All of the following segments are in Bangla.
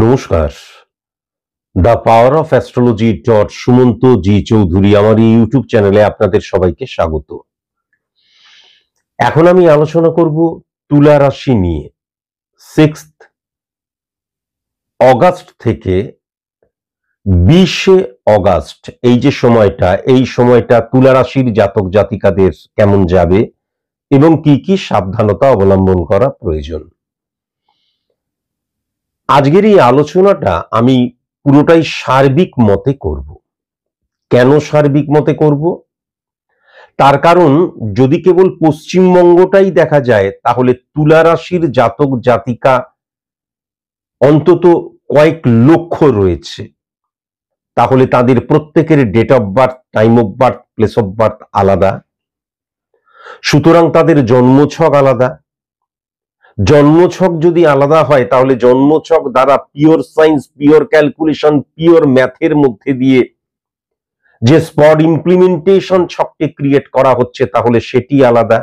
নমস্কার। The power of astrology dot Sumanta ji Chowdhury আমার এই ইউটিউব চ্যানেলে আপনাদের সবাইকে স্বাগত। এখন আমি আলোচনা করব তুলা রাশি নিয়ে। 6 অগাস্ট থেকে 20 অগাস্ট এই যে সময়টা, এই সময়টা তুলা রাশির জাতক জাতিকাদের কেমন যাবে এবং কি কি সাবধানতা অবলম্বন করা প্রয়োজন। আজকের এই আলোচনাটা আমি পুরোটাই সার্বিক মতে করব। কেন সার্বিক মতে করব? তার কারণ যদি কেবল পশ্চিমবঙ্গটাই দেখা যায় তাহলে তুলা রাশির জাতক জাতিকা অন্তত কয়েক লক্ষ রয়েছে। তাহলে তাদের প্রত্যেকের date of birth, time of birth, place of birth আলাদা, সুতরাং তাদের জন্মছক আলাদা। জন্মছক যদি আলাদা হয় তাহলে জন্মছক দ্বারা pure science, pure calculation, pure ম্যাথের মধ্যে দিয়ে যে স্পট ইমপ্লিমেন্টেশন ছককে ক্রিয়েট করা হচ্ছে তাহলে সেটি আলাদা।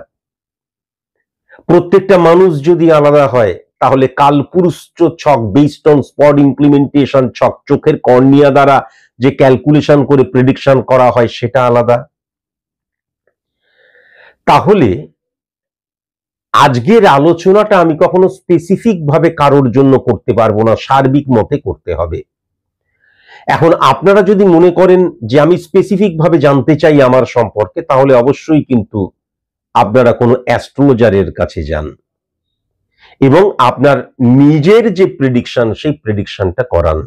প্রত্যেকটা মানুষ যদি আলাদা হয় তাহলে কালপুরুষ ছক বেসড অন স্পট ইমপ্লিমেন্টেশন ছক, চোখের কর্নিয়া দ্বারা যে ক্যালকুলেশন করে প্রেডিকশন করা হয় সেটা আলাদা। তাহলে আজকের আলোচনাটা আমি কখনো স্পেসিফিক ভাবে কারোর জন্য করতে পারবো না, সার্বিক মতে করতে হবে। এখন আপনারা যদি মনে করেন যে আমি স্পেসিফিক ভাবে জানতে চাই আমার সম্পর্কে, তাহলে অবশ্যই কিন্তু আপনারা কোনো অ্যাস্ট্রোলজারের কাছে যান এবং আপনার নিজের যে প্রেডিকশন সেই প্রেডিকশনটা করান।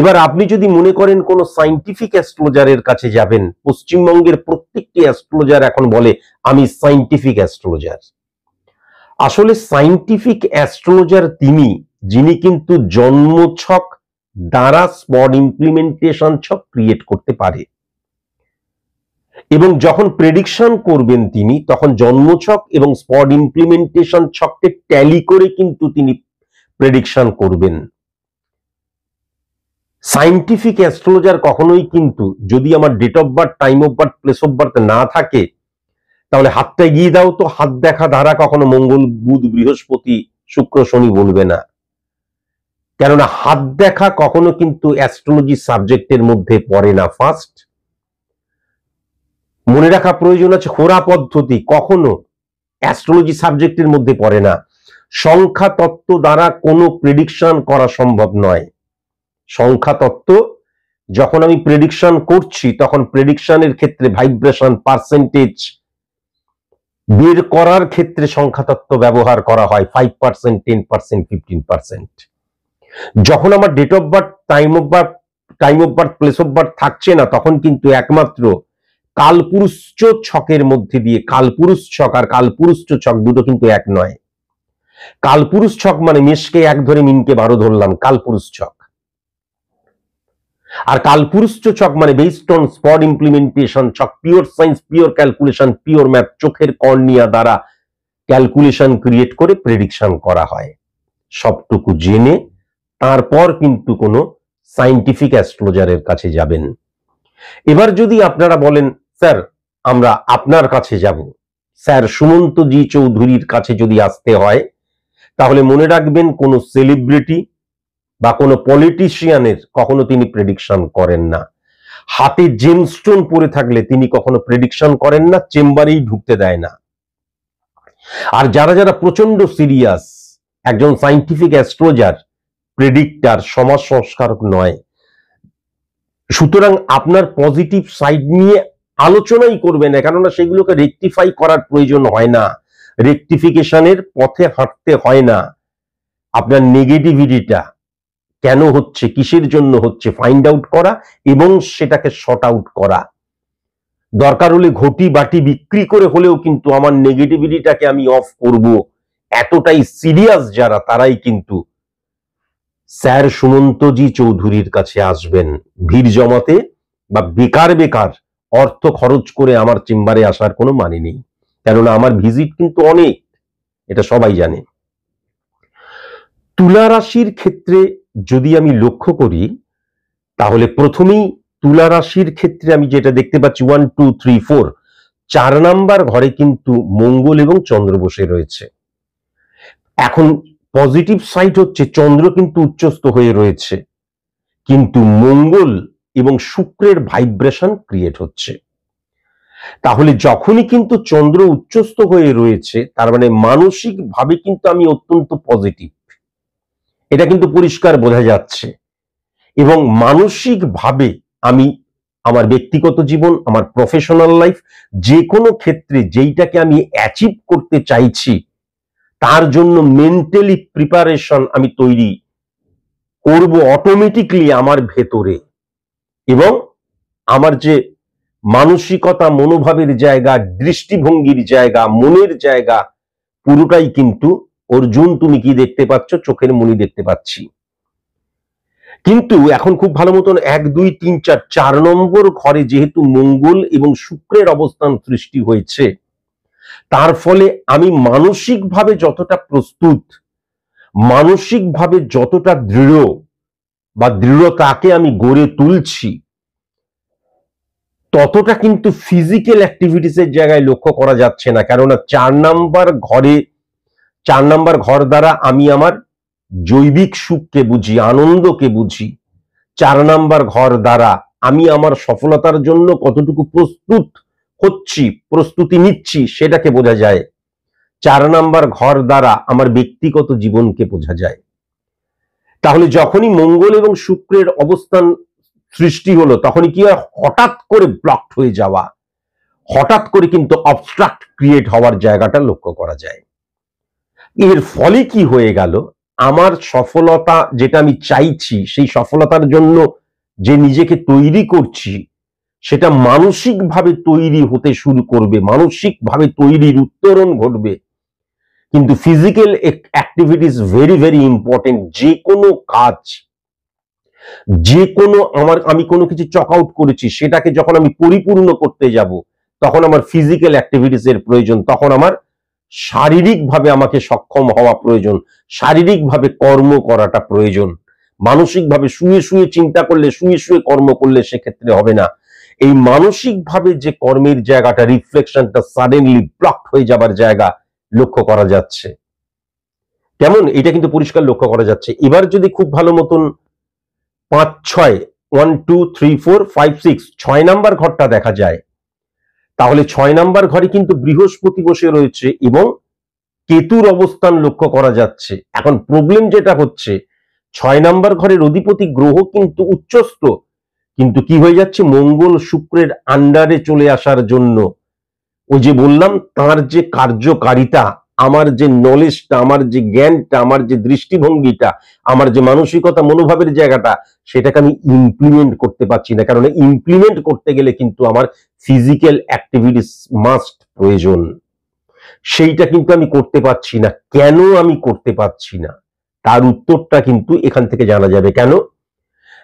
এবার আপনি যদি মনে করেন কোনো সায়েন্টিফিক অ্যাস্ট্রোলজারের কাছে যাবেন, পশ্চিমবঙ্গের প্রত্যেকটি অ্যাস্ট্রোলজার এখন বলে আমি সায়েন্টিফিক অ্যাস্ট্রোলজার। আসলে সায়েন্টিফিক অ্যাস্ট্রোলজার তিনি যিনি কিন্তু জন্মছক দ্বারা স্পট ইমপ্লিমেন্টেশন ছক ক্রিয়েট করতে পারে এবং যখন প্রেডিকশন করবেন তিনি তখন জন্মছক এবং স্পট ইমপ্লিমেন্টেশন ছককে ট্যালি করে কিন্তু তিনি প্রেডিকশন করবেন। সায়েন্টিফিক অ্যাস্ট্রোলজার কখনোই কিন্তু যদি আমার date of birth, time of birth, place of birth না থাকে তাহলে হাতটা এগিয়ে দাও তো হাত দেখা ধারা কখনো মঙ্গল, বুধ, বৃহস্পতি, শুক্র, শনি বলবে না। কেননা হাত দেখা কখনো কিন্তু অ্যাস্ট্রোলজি সাবজেক্টের মধ্যে পড়ে না। ফার্স্ট মনে রাখা প্রয়োজন আছে, হোরা পদ্ধতি কখনো অ্যাস্ট্রোলজি সাবজেক্টের মধ্যে পড়ে না। সংখ্যা তত্ত্ব দ্বারা কোনো প্রেডিকশন করা সম্ভব নয়। সংখ্যা তত্ত্ব যখন আমি প্রেডিকশন করছি তখন প্রেডিকশনের ক্ষেত্রে ভাইব্রেশন, পার্সেন্টেজ বের করার ক্ষেত্রে সংখ্যা তত্ত্ব ব্যবহার করা হয় 5%, 10%, 15%। যখন আমার date of birth, time of birth, place of birth থাকছে না তখন কিন্তু একমাত্র কালপুরুষ ছকের মধ্যে দিয়ে, কালপুরুষ ছক আর কালপুরুষ ছক দুটো কিন্তু এক নয়। কালপুরুষ ছক মানে মেষকে 1 ধরে মিনকে 12 ধরলাম, কালপুরুষ ছক। আর কালপুরুষ ছক মানে বেসড অন স্পট ইমপ্লিমেন্টেশন ছক, pure science, pure calculation, pure math, চোখের কর্নিয়া দ্বারা ক্যালকুলেশন ক্রিয়েট করে প্রেডিকশন করা হয়। সবটুকু জেনে তারপর কিন্তু কোনো সায়েন্টিফিক অ্যাস্ট্রোলজারের কাছে যাবেন। এবার যদি আপনারা বলেন স্যার আমরা আপনার কাছে যাব, স্যার সুমন্ত জি চৌধুরীর কাছে যদি আসতে হয় তাহলে মনে রাখবেন কোনো সেলিব্রিটি বা কোনো পলিটিশিয়ানের কখনো তিনি প্রেডিকশন করেন না। হাতে জেমস্টোন পরে থাকলে তিনি কখনো প্রেডিকশন করেন না, চেম্বারেই ঢুকতে দেয় না। আর যারা যারা প্রচন্ড সিরিয়াস, একজন সায়েন্টিফিক অ্যাস্ট্রোলজার, প্রেডিক্টর, সমাজ সংস্কারক নয়। সুতরাং আপনার পজিটিভ সাইড নিয়ে আলোচনাই করবে না, কেননা সেগুলোকে রেকটিফাই করার প্রয়োজন হয় না, রেকটিফিকেশনের পথে হাঁটতে হয় না। আপনার নেগেটিভিটিটা কেন হচ্ছে, কিসের জন্য হচ্ছে ফাইন্ড আউট করা এবং সেটাকে শর্ট আউট করা। দরকার হলে ঘটি বাটি বিক্রি করে হলেও কিন্তু আমার নেগেটিভিটিটাকে আমি অফ করব। এতটাই সিরিয়াস যারা, তারাই কিন্তু স্যার সুমন্তজি চৌধুরীর কাছে আসবেন ভিড় জমাতে বা বেকার বেকার অর্থ খরচ করে আমার চেম্বারে আসার কোনো মানে নেই, কেননা আমার ভিজিট কিন্তু অনেক, এটা সবাই জানে। তুলা রাশির ক্ষেত্রে যদি আমি লক্ষ্য করি তাহলে প্রথমেই তুলা রাশির ক্ষেত্রে আমি যেটা দেখতে পাচ্ছি 1, 2, 3, 4 4 নাম্বার ঘরে কিন্তু মঙ্গল এবং চন্দ্র বসে রয়েছে। এখন পজিটিভ সাইড হচ্ছে চন্দ্র কিন্তু উচ্চস্থ হয়ে রয়েছে, কিন্তু মঙ্গল এবং শুক্রের ভাইব্রেশন ক্রিয়েট হচ্ছে। তাহলে যখনই কিন্তু চন্দ্র উচ্চস্থ হয়ে রয়েছে, তার মানে মানসিক ভাবে কিন্তু আমি অত্যন্ত পজিটিভ, এটা কিন্তু পরিষ্কার বোঝা যাচ্ছে। এবং মানসিক ভাবে আমি আমার ব্যক্তিগত জীবন, আমার প্রফেশনাল লাইফ, যে কোনো ক্ষেত্রে যেইটাকে আমি অ্যাচিভ করতে চাইছি তার জন্য মেন্টালি প্রিপারেশন আমি তৈরি করব অটোমেটিকলি আমার ভেতরে। এবং আমার যে মানসিকতা, মনোভাবের জায়গা, দৃষ্টিভঙ্গির জায়গা, মনের জায়গা, পুরোটাই কিন্তু অর্জুন তুমি কি দেখতে পাচ্ছ, চোখের মনি দেখতে পাচ্ছি। কিন্তু এখন খুব ভালো মতন 1 2 3 4 4 নম্বর ঘরে যেহেতু মঙ্গল এবং শুক্রের অবস্থান সৃষ্টি হয়েছে, তার ফলে আমি মানসিকভাবে যতটা প্রস্তুত, মানসিকভাবে যতটা দৃঢ় বা দৃঢ়তাকে আমি গড়ে তুলছি, ততটা কিন্তু ফিজিক্যাল অ্যাক্টিভিটিসের জায়গায় লক্ষ্য করা যাচ্ছে না। কেননা 4 নাম্বার ঘর দ্বারা আমি আমার জৈবিক সুখকে বুঝি, আনন্দকে বুঝি। 4 নাম্বার ঘর দ্বারা আমি আমার সফলতার জন্য কতটুকু প্রস্তুত হচ্ছি, প্রস্তুতি নিচ্ছি, সেটাকে বোঝা যায়। 4 নাম্বার ঘর দ্বারা আমার ব্যক্তিগত জীবনকে বোঝা যায়। তাহলে যখনই মঙ্গল এবং শুক্রের অবস্থান সৃষ্টি হলো, তখনই কি হয়, হঠাৎ করে ব্লকড হয়ে যাওয়া, হঠাৎ করে কিন্তু অবস্ট্রাক্ট ক্রিয়েট হওয়ার জায়গাটা লক্ষ্য করা যায়। এর ফলে কি হয়ে গেল, আমার সফলতা যেটা আমি চাইছি, সেই সফলতার জন্য যে নিজেকে তৈরি করছি, সেটা মানসিকভাবে তৈরি হতে শুরু করবে, মানসিকভাবে তৈরির উত্তরণ ঘটবে। কিন্তু physical activities very very important. যে কোনো কাজ, যে কোনো আমি কোনো কিছু চক আউট করেছি, সেটাকে যখন আমি পরিপূর্ণ করতে যাব, তখন আমার ফিজিক্যাল অ্যাক্টিভিটিস এর প্রয়োজন, তখন আমার শারীরিকভাবে আমাকে সক্ষম হওয়া প্রয়োজন, শারীরিকভাবে কর্ম করাটা প্রয়োজন। মানসিকভাবে শুয়ে শুয়ে চিন্তা করলে, শুয়ে শুয়ে কর্ম করলে সেক্ষেত্রে হবে না। এই মানসিকভাবে যে কর্মের জায়গাটা, রিফ্লেকশনটা সাডেনলি ব্লক হয়ে যাবার জায়গা লক্ষ্য করা যাচ্ছে। কেমন, এটা কিন্তু পরিষ্কার লক্ষ্য করা যাচ্ছে। এবার যদি খুব ভালো মতন 5 6 1 2 3 4 5 6 6 নাম্বার ঘরটা দেখা যায়, তাহলে 6 নাম্বার ঘরে কিন্তু বৃহস্পতি বসে রয়েছে এবং কেতুর অবস্থান লক্ষ্য করা যাচ্ছে। এখন প্রবলেম যেটা হচ্ছে, 6 নাম্বার ঘরের অধিপতি গ্রহ কিন্তু উচ্চস্থ, কিন্তু কি হয়ে যাচ্ছে, মঙ্গল শুক্রের আন্ডারে চলে আসার জন্য, ওই যে বললাম, তার যে কার্যকারিতা, আমার যে নলেজটা, আমার যে জ্ঞানটা, আমার যে দৃষ্টিভঙ্গিটা, আমার যে মানসিকতা, মনোভাবের জায়গাটা, সেটাকে আমি ইমপ্লিমেন্ট করতে পারছি না। কারণ ইমপ্লিমেন্ট করতে গেলে কিন্তু আমার ফিজিক্যাল অ্যাক্টিভিটিস মাস্ট প্রয়োজন। সেইটা কিন্তু আমি করতে পারছি না। কেন আমি করতে পারছি না, তার উত্তরটা কিন্তু এখান থেকে জানা যাবে। কেন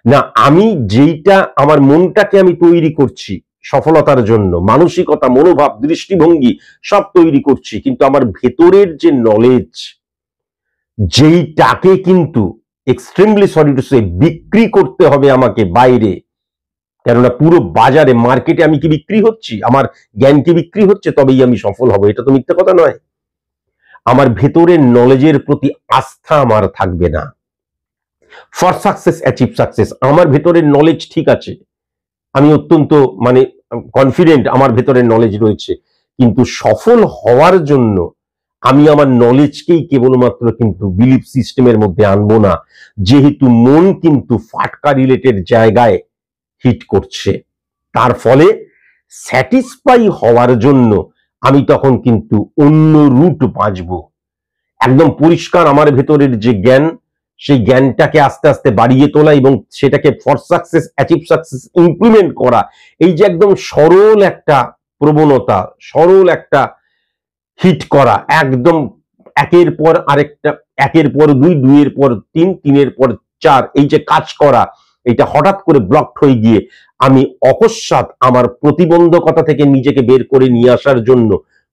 না, আমি যেইটা আমার মনটাকে আমি তৈরি করছি সফলতার জন্য, মানসিকতা, মনোভাব, দৃষ্টিভঙ্গি সব তৈরি করছি, কিন্তু আমার ভেতরের যে নলেজ, যেইটাকে কিন্তু এক্সট্রিমলি সরি টু সে বিক্রি করতে হবে আমাকে বাইরে। কেননা পুরো বাজারে, মার্কেটে আমি কি বিক্রি হচ্ছি, আমার জ্ঞান কি বিক্রি হচ্ছে, তবেই আমি সফল হব, এটা তো মিথ্যে কথা নয়। আমার ভেতরের নলেজের প্রতি আস্থা আমার থাকবে না। ফর সাকসেস, অ্যাচিভ সাকসেস, আমার ভেতরের নলেজ ঠিক আছে, আমি অত্যন্ত কনফিডেন্ট, আমার ভেতরের নলেজ রয়েছে, কিন্তু সফল হওয়ার জন্য আমি আমার নলেজকেই কেবলমাত্র কিন্তু বিলিফ সিস্টেমের মধ্যে আনবো না, যেহেতু মন কিন্তু ফাটকা রিলেটেড জায়গায় হিট করছে। তার ফলে স্যাটিসফাই হওয়ার জন্য আমি তখন কিন্তু অন্য রুট বাঁচবো। একদম পরিষ্কার আমার ভেতরের যে জ্ঞান, সেই জ্ঞানটাকে আস্তে আস্তে বাড়িয়ে তোলা এবং সেটাকে for success, achieve success implement করা, এই যে একদম সরল একটা প্রবণতা, সরল একটা হিট করা, একদম একের পর আরেকটা, একের পর 2, 2 এর পর 3, 3 এর পর 4, এই যে কাজ করা, এটা হঠাৎ করে ব্লকড হয়ে গিয়ে আমি অকস্মাৎ আমার প্রতিবন্ধকতা থেকে নিজেকে বের করে নিয়ে আসার জন্য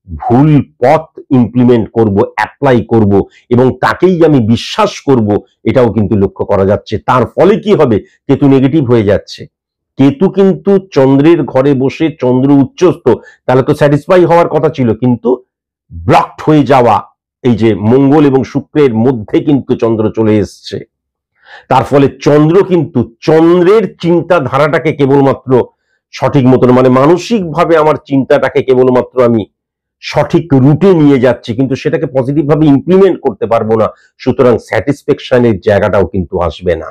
ভুল পথ ইমপ্লিমেন্ট করব, অ্যাপ্লাই করব এবং তাকেই আমি বিশ্বাস করব, এটাও কিন্তু লক্ষ্য করা যাচ্ছে। তার ফলে কি হবে, কেতু নেগেটিভ হয়ে যাচ্ছে। কেতু কিন্তু চন্দ্রের ঘরে বসে, চন্দ্র উচ্চস্থ, তাহলে তো স্যাটিসফাই হওয়ার কথা ছিল, কিন্তু ব্লকড হয়ে যাওয়া, এই যে মঙ্গল এবং শুক্রের মধ্যে কিন্তু চন্দ্র চলে এসছে, তার ফলে চন্দ্র কিন্তু চন্দ্রের চিন্তাধারাটাকে কেবলমাত্র সঠিক মতন মানে মানসিকভাবে আমার চিন্তাটাকে কেবলমাত্র আমি সঠিক রুটে নিয়ে যাচ্ছি, কিন্তু সেটাকে পজিটিভ ভাবে ইমপ্লিমেন্ট করতে পারবো না, সুতরাং স্যাটিসফ্যাকশনের জায়গাটাও কিন্তু আসবে না।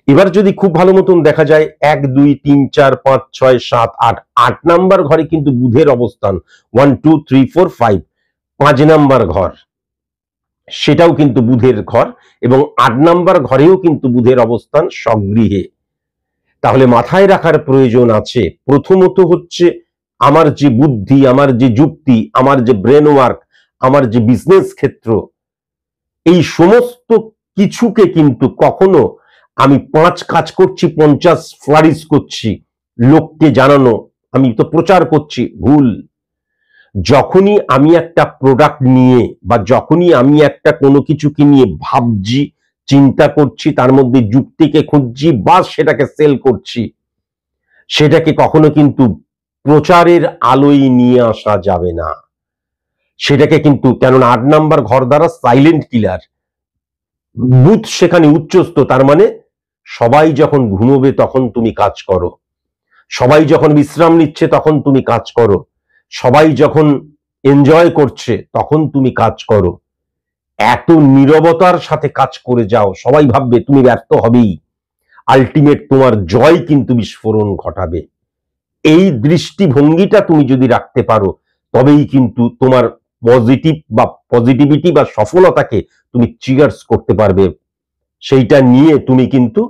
এবার যদি খুব ভালো মতন দেখা যায় 1 2 3 4 5 6 7 8 8 নাম্বার ঘরে কিন্তু বুধের অবস্থান, 1 2 3 4 5 5 নাম্বার ঘর সেটাও কিন্তু বুধের ঘর এবং 8 নাম্বার ঘরেও কিন্তু বুধের অবস্থান স্বগৃহে। তাহলে মাথায় রাখার প্রয়োজন আছে প্রথমত হচ্ছে আমার যে বুদ্ধি, আমার যে যুক্তি, আমার যে ব্রেন ওয়ার্ক, আমার যে বিজনেস ক্ষেত্র, এই সমস্ত কিছুকে কিন্তু কখনো আমি 5 কাজ করছি 50 ফ্লারিশ করছি লোককে জানানো, আমি তো প্রচার করছি, ভুল। যখনই আমি একটা প্রোডাক্ট নিয়ে বা যখনই আমি একটা কোনো কিছুকে নিয়ে ভাবছি, চিন্তা করছি, তার মধ্যে যুক্তিকে খুঁজছি বা সেটাকে সেল করছি, সেটাকে কখনো কিন্তু প্রচারের আলোয় নিয়ে আসা যাবে না। সেটাকে কিন্তু, কেননা 8 নাম্বার ঘর দ্বারা সাইলেন্ট কিলার, বুধ সেখানে উচ্চস্থ, তার মানে সবাই যখন ঘুমোবে তখন তুমি কাজ করো, সবাই যখন বিশ্রাম নিচ্ছে তখন তুমি কাজ করো, সবাই যখন এনজয় করছে তখন তুমি কাজ করো। এত নীরবতার সাথে কাজ করে যাও, সবাই ভাববে তুমি ব্যর্থ হবেই, আলটিমেট তোমার জয় কিন্তু বিস্ফোরণ ঘটাবে। এই দৃষ্টিভঙ্গিটা তুমি যদি রাখতে পারো তবেই কিন্তু তোমার পজিটিভিটি বা সফলতাকে তুমি ট্রিগার্স করতে পারবে, সেইটা নিয়ে তুমি কিন্তু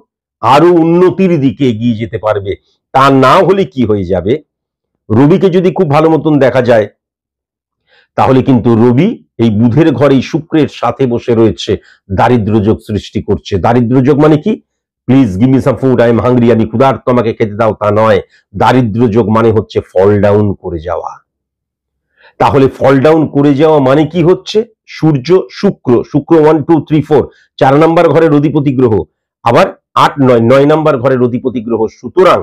আরো উন্নতির দিকে এগিয়ে যেতে পারবে। তা না হলে কি হয়ে যাবে, রবিকে যদি খুব ভালো মতন দেখা যায় তাহলে কিন্তু রবি এই বুধের ঘরে শুক্রের সাথে বসে রয়েছে, দারিদ্র যোগ সৃষ্টি করছে। দারিদ্র যোগ মানে কি, please give me some food, I am hungry, আমি ক্ষুধার্ত, আমাকে খেতে দাও, তা নয়। দারিদ্র যোগ মানে হচ্ছে ফল ডাউন করে যাওয়া। তাহলে ফল ডাউন করে যাওয়া মানে কি হচ্ছে, সূর্য শুক্র, শুক্র 1 2 3 4 4 নাম্বার ঘরের অধিপতি গ্রহ, আবার 8 9 9 নাম্বার ঘরের অধিপতি গ্রহ। সুতরাং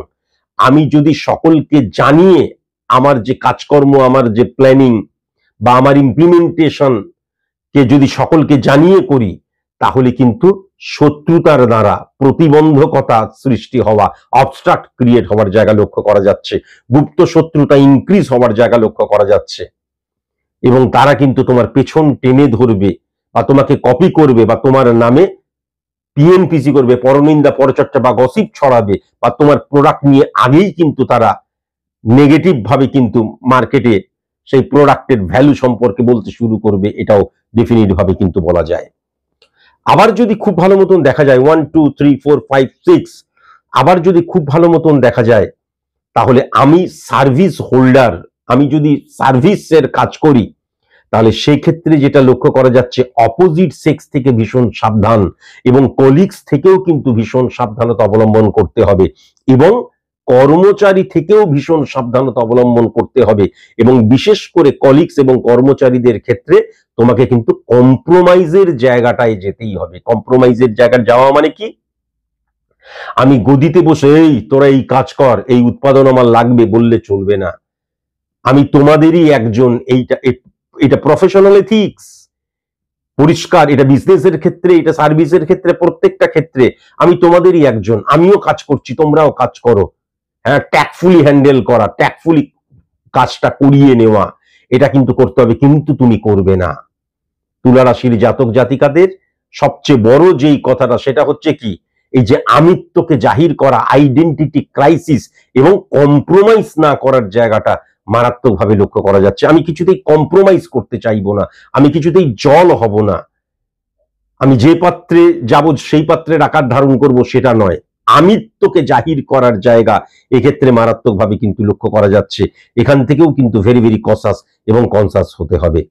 আমি যদি সকলকে জানিয়ে আমার যে কাজকর্ম, আমার যে প্ল্যানিং বা আমার ইমপ্লিমেন্টেশন কে যদি সকলকে জানিয়ে করি, তাহলে কিন্তু শত্রুতার দ্বারা প্রতিবন্ধকতা সৃষ্টি হওয়া, অবস্ট্রাক্ট ক্রিয়েট হওয়ার জায়গা লক্ষ্য করা যাচ্ছে, গুপ্ত শত্রুতা ইনক্রিজ হওয়ার জায়গা লক্ষ্য করা যাচ্ছে, এবং তারা কিন্তু তোমার পেছন টেনে ধরবে বা তোমাকে কপি করবে বা তোমার নামে পিএনপিসি করবে, পরনিন্দা পরচর্চা বা গসিপ ছড়াবে, বা তোমার প্রোডাক্ট নিয়ে আগেই কিন্তু তারা নেগেটিভ ভাবে কিন্তু মার্কেটে সেই প্রোডাক্টের ভ্যালু সম্পর্কে বলতে শুরু করবে, এটাও ডেফিনিট ভাবে কিন্তু বলা যায়। আবার যদি খুব ভালো মতন দেখা যায় 1 2 3 4 5 6, আবার যদি খুব ভালো মতন দেখা যায় তাহলে আমি সার্ভিস হোল্ডার, আমি যদি সার্ভিসের কাজ করি, তাহলে সেই ক্ষেত্রে যেটা লক্ষ্য করা যাচ্ছে অপোজিট সেক্স থেকে ভীষণ সাবধান এবং কলিগস থেকেও কিন্তু ভীষণ সাবধানতা অবলম্বন করতে হবে, এবং কর্মচারী থেকেও ভীষণ সাবধানতা অবলম্বন করতে হবে, এবং বিশেষ করে কলিগস এবং কর্মচারীদের ক্ষেত্রে তোমাকে কিন্তু কম্প্রোমাইজের জায়গাটায় যেতেই হবে। কম্প্রোমাইজের জায়গায় যাওয়া মানে কি, আমি গদিতে বসে এই তোরা এই কাজ কর, এই উৎপাদন আমার লাগবে বললে চলবে না। আমি তোমাদেরই একজন, এটা প্রফেশনাল এথিক্স, পরিষ্কার, এটা বিজনেসের ক্ষেত্রে, এটা সার্ভিসের ক্ষেত্রে, প্রত্যেকটা ক্ষেত্রে আমি তোমাদেরই একজন, আমিও কাজ করছি, তোমরাও কাজ করো। হ্যাঁ, ট্যাক্টফুলি হ্যান্ডেল করা, ট্যাক্টফুলি কাজটা করিয়ে নেওয়া, এটা কিন্তু করতে হবে, কিন্তু তুমি করবে না। তুলা রাশির জাতক জাতিকাদের সবচেয়ে বড় যেই কথাটা সেটা হচ্ছে কি, এই যে আমিত্বকে জাহির করা, আইডেন্টিটি ক্রাইসিস এবং কম্প্রোমাইজ না করার জায়গাটা মারাত্মকভাবে লক্ষ্য করা যাচ্ছে। আমি কিছুতেই কম্প্রোমাইজ করতে চাইবো না, আমি কিছুতেই জল হব না, আমি যে পাত্রে যাব সেই পাত্রের আকার ধারণ করব সেটা নয়, আমিত্বকে জাহির করার জায়গা এক্ষেত্রে মারাত্মকভাবে কিন্তু লক্ষ্য করা যাচ্ছে। এখান থেকেও কিন্তু ভেরি ভেরি কসাস এবং কনসাস হতে হবে।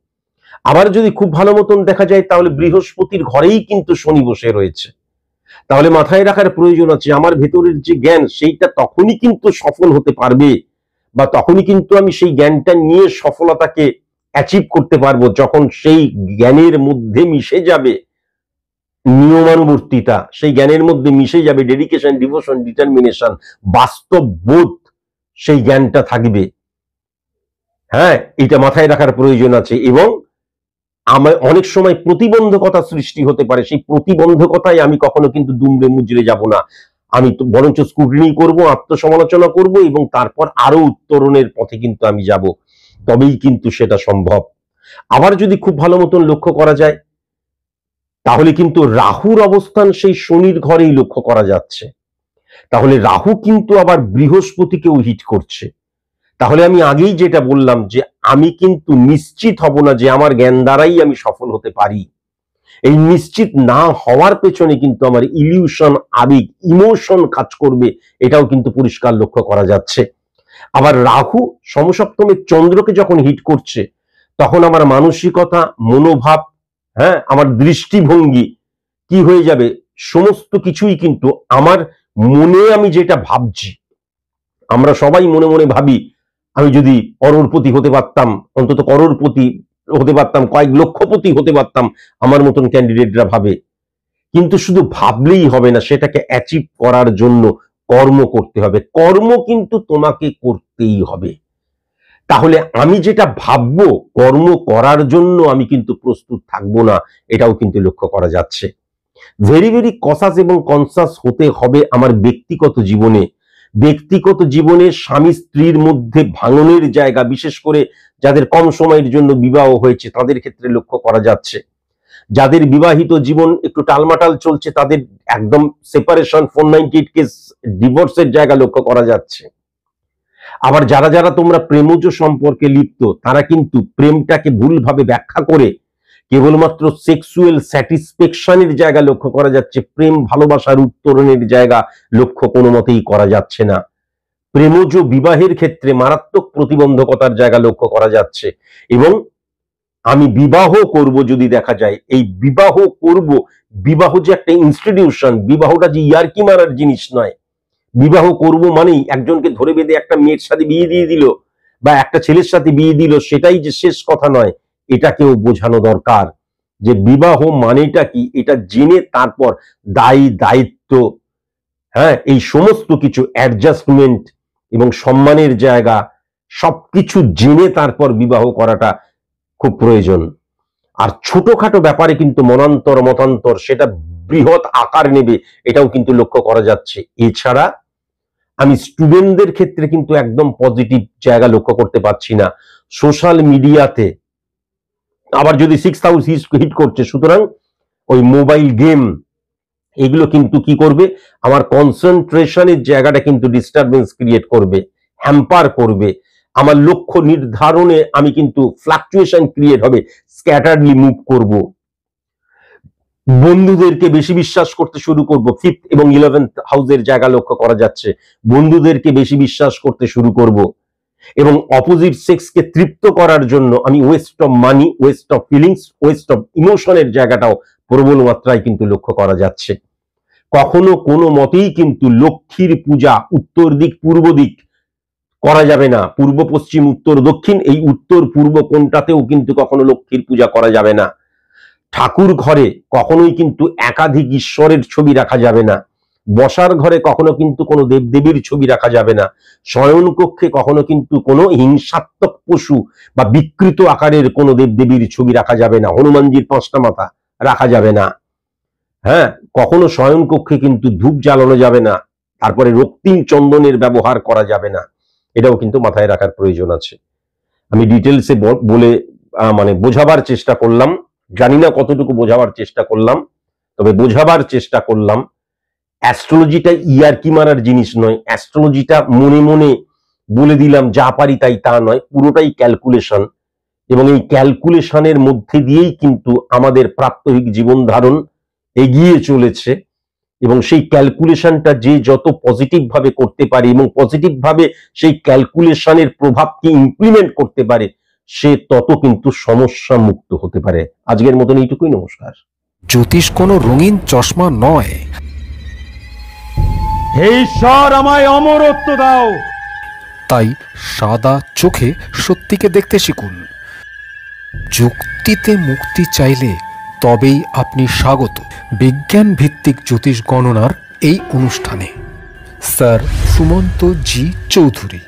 আবার যদি খুব ভালো মতন দেখা যায় তাহলে বৃহস্পতির ঘরেই কিন্তু শনি বসে রয়েছে। তাহলে মাথায় রাখার প্রয়োজন আছে আমার ভেতরের যে জ্ঞান সেইটা তখনই কিন্তু সফল হতে পারবে, বা তখনই কিন্তু আমি সেই জ্ঞানটা নিয়ে সফলতাকে অ্যাচিভ করতে পারবো, যখন সেই জ্ঞানের মধ্যে মিশে যাবে নিয়মানুবর্তিতা, সেই জ্ঞানের মধ্যে মিশে যাবে ডেডিকেশন, ডিভোশন, ডিটারমিনেশন, বাস্তব বোধ, সেই জ্ঞানটা থাকবে। হ্যাঁ, এটা মাথায় রাখার প্রয়োজন আছে। এবং আমার অনেক সময় প্রতিবন্ধকতা সৃষ্টি হতে পারে, সেই প্রতিবন্ধকতায় আমি কখনো কিন্তু দুমড়ে মুচড়ে যাব না। আমি তো বরঞ্চ স্ক্রুটিনি করব, আত্মসমালোচনা করব এবং তারপর আরো উত্তরণের পথে কিন্তু আমি যাব, তবেই কিন্তু সেটা সম্ভব। আবার যদি খুব ভালো মতন লক্ষ্য করা যায়, তাহলে কিন্তু রাহুর অবস্থান সেই শনির ঘরেই লক্ষ্য করা যাচ্ছে। তাহলে রাহু কিন্তু আবার বৃহস্পতিকেও হিট করছে। তাহলে আমি আগেই যেটা বললাম যে আমি কিন্তু নিশ্চিত হব না যে আমার জ্ঞান দ্বারাই আমি সফল হতে পারি। এই নিশ্চিত না হওয়ার পেছনে কিন্তু আমার ইলিউশন, আবেগ, ইমোশন কাজ করবে, এটাও কিন্তু পরিষ্কার লক্ষ্য করা যাচ্ছে। আবার রাহু সমসপ্তমে চন্দ্রকে যখন হিট করছে, তখন আমার মানসিকতা, মনোভাব, হ্যাঁ, আমার দৃষ্টিভঙ্গি কি হয়ে যাবে, সমস্ত কিছুই কিন্তু আমার মনে আমি যেটা ভাবছি, আমরা সবাই মনে মনে ভাবি আমি যদি করোড়পতি হতে পারতাম, অন্তত করোড়পতি হতে পারতাম, কয়েক লক্ষপতি হতে পারতাম, আমার মতন ক্যান্ডিডেটরা ভাবে। কিন্তু শুধু ভাবলেই হবে না, সেটাকে অ্যাচিভ করার জন্য কর্ম করতে হবে। কর্ম কিন্তু তোমাকে করতেই হবে। তাহলে আমি যেটা ভাববো, কর্ম করার জন্য আমি কিন্তু প্রস্তুত থাকবো না, এটাও কিন্তু লক্ষ্য করা যাচ্ছে। ভেরি ভেরি কসাস এবং কনসাস হতে হবে আমার ব্যক্তিগত জীবনে। ব্যক্তিগত জীবনে স্বামী স্ত্রীর মধ্যে ভাঙনের জায়গা, বিশেষ করে যাদের কম সময়ের জন্য বিবাহ হয়েছে তাদের ক্ষেত্রে লক্ষ্য করা যাচ্ছে। যাদের বিবাহিত জীবন একটু টালমাটাল চলছে, তাদের একদম সেপারেশন, 498 কেস ডিভোর্সের জায়গা লক্ষ্য করা যাচ্ছে। আবার যারা যারা তোমরা প্রেমজ সম্পর্কে লিপ্ত, তারা কিন্তু প্রেমটাকে ভুলভাবে ব্যাখ্যা করে কেবলমাত্র সেক্সুয়াল স্যাটিসফ্যাকশনের জায়গা লক্ষ্য করা যাচ্ছে, প্রেম ভালোবাসার উত্তরণের জায়গা লক্ষ্য কোনো মতেই করা যাচ্ছে না। প্রেমজ বিবাহের ক্ষেত্রে মারাত্মক প্রতিবন্ধকতার জায়গা লক্ষ্য করা যাচ্ছে। এবং আমি বিবাহ করব যদি দেখা যায়, এই বিবাহ করব, বিবাহ যে একটা ইনস্টিটিউশন, বিবাহটা যে ইয়ার্কি মারার জিনিস নয়। বিবাহ করব মানেই একজনকে ধরে বেঁধে একটা মেয়ের সাথে বিয়ে দিয়ে দিল বা একটা ছেলের সাথে বিয়ে দিল, সেটাই যে শেষ কথা নয়, এটাকেও বোঝানো দরকার যে বিবাহ মানেটা কি, এটা জেনে তারপর দায়ী দায়িত্ব, হ্যাঁ, এই সমস্ত কিছু অ্যাডজাস্টমেন্ট এবং সম্মানের জায়গা সবকিছু জেনে তারপর বিবাহ করাটা খুব প্রয়োজন। আর ছোটখাটো ব্যাপারে কিন্তু মনান্তর মতান্তর সেটা বৃহৎ আকার নেবে, এটাও কিন্তু লক্ষ্য করা যাচ্ছে। এছাড়া আমি স্টুডেন্টদের ক্ষেত্রে কিন্তু একদম পজিটিভ জায়গা লক্ষ্য করতে পারছি না। সোশ্যাল মিডিয়াতে আবার যদি 6 হাউস হিট করছে, সুতরাং ওই মোবাইল গেম এগুলো কিন্তু কি করবে, আমার কনসেন্ট্রেশনের জায়গাটা কিন্তু ডিস্টারবেন্স ক্রিয়েট করবে, হ্যাম্পার করবে। আমার লক্ষ্য নির্ধারণে আমি কিন্তু ফ্লাকচুয়েশন ক্রিয়েট হবে, স্ক্যাটারলি মুভ করব। বন্ধুদেরকে বেশি বিশ্বাস করতে শুরু করব, 5th এবং 11th হাউসের জায়গা লক্ষ্য করা যাচ্ছে। বন্ধুদেরকে বেশি বিশ্বাস করতে শুরু করব এবং অপোজিট সেক্সকে তৃপ্ত করার জন্য আমি waste of money, waste of feelings, waste of ইমোশনের জায়গাটাও প্রবল মাত্রায় কিন্তু লক্ষ্য করা যাচ্ছে। কখনো কোনো মতেই কিন্তু লক্ষ্মীর পূজা উত্তর দিক পূর্ব দিক করা যাবে না। পূর্ব পশ্চিম উত্তর দক্ষিণ, এই উত্তর পূর্ব কোনটাতেও কিন্তু কখনো লক্ষ্মীর পূজা করা যাবে না। ঠাকুর ঘরে কখনোই কিন্তু একাধিক ঈশ্বরের ছবি রাখা যাবে না। বসার ঘরে কখনো কিন্তু কোনো দেবদেবীর ছবি রাখা যাবে না। শয়ন কক্ষে কখনো কিন্তু কোনো হিংসাত্মক পশু বা বিকৃত আকারের কোনো দেবদেবীর ছবি রাখা যাবে না। হনুমানজির 5টা মাথা রাখা যাবে না। হ্যাঁ, কখনো শয়ন কক্ষে কিন্তু ধূপ জ্বালানো যাবে না। তারপরে রক্তিম চন্দনের ব্যবহার করা যাবে না, এটাও কিন্তু মাথায় রাখার প্রয়োজন আছে। আমি ডিটেলসে বলে মানে বোঝাবার চেষ্টা করলাম, জানি না কতটুকু বোঝাবার চেষ্টা করলাম, তবে বোঝাবার চেষ্টা করলাম। অ্যাস্ট্রোলজিটা ইয়ার্কি মারার জিনিস নয়, অ্যাস্ট্রোলজিটা মনে মনে বলে দিলাম যা পারি তাই তা নয়, পুরোটাই ক্যালকুলেশন। এবং এই ক্যালকুলেশনের মধ্যে দিয়েই কিন্তু আমাদের প্রাত্যহিক জীবন ধারণ এগিয়ে চলেছে। এবং সেই ক্যালকুলেশনটা যে যত পজিটিভ ভাবে করতে পারে এবং পজিটিভ ভাবে সেই ক্যালকুলেশনের প্রভাবকে ইমপ্লিমেন্ট করতে পারে, সে তত কিন্তু সমস্যা মুক্ত হতে পারে। আজকের মতন এইটুকুই, নমস্কার। জ্যোতিষ কোনো রঙিন চশমা নয়। হে ঈশ্বর, আমায় অমরত্ব দাও। তাই সাদা চোখে সত্যিকে দেখতে শিখুন। যুক্তিতে মুক্তি চাইলে তবেই আপনি স্বাগত বিজ্ঞান ভিত্তিক জ্যোতিষ গণনার এই অনুষ্ঠানে। স্যার সুমন্ত জি চৌধুরী।